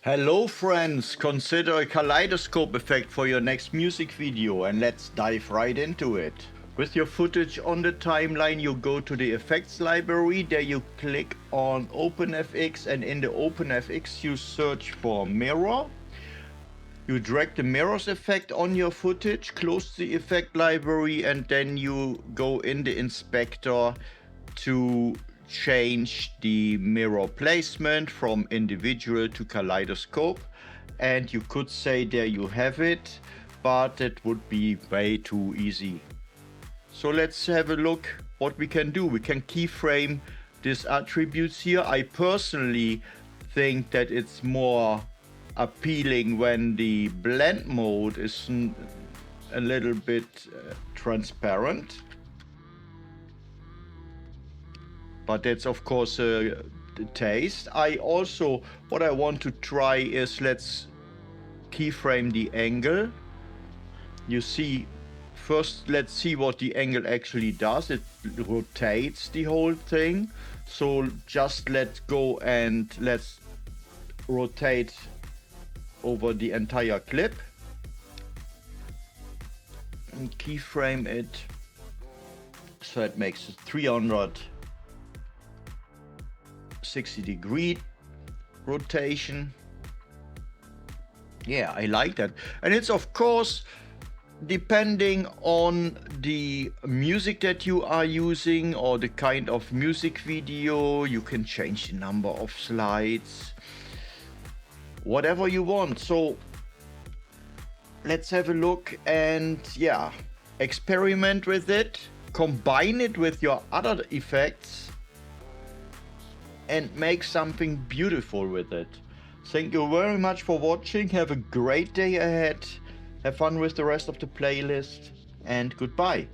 Hello friends, consider a kaleidoscope effect for your next music video and let's dive right into it. With your footage on the timeline, you go to the effects library, there you click on OpenFX, and in the OpenFX you search for mirror. You drag the mirrors effect on your footage, close the effect library, and then you go in the inspector to change the mirror placement from individual to kaleidoscope. And you could say there you have it, but it would be way too easy. So let's have a look what we can do. We can keyframe these attributes here. I personally think that it's more appealing when the blend mode is a little bit transparent. But that's of course the taste. What I want to try is, let's keyframe the angle. You see, first let's see what the angle actually does. It rotates the whole thing. So just let's go and let's rotate over the entire clip and keyframe it so it makes a 360-degree rotation. Yeah, I like that. And it's of course depending on the music that you are using or the kind of music video. You can change the number of slides, whatever you want. So let's have a look and yeah, experiment with it, combine it with your other effects and make something beautiful with it. Thank you very much for watching. Have a great day ahead. Have fun with the rest of the playlist and goodbye.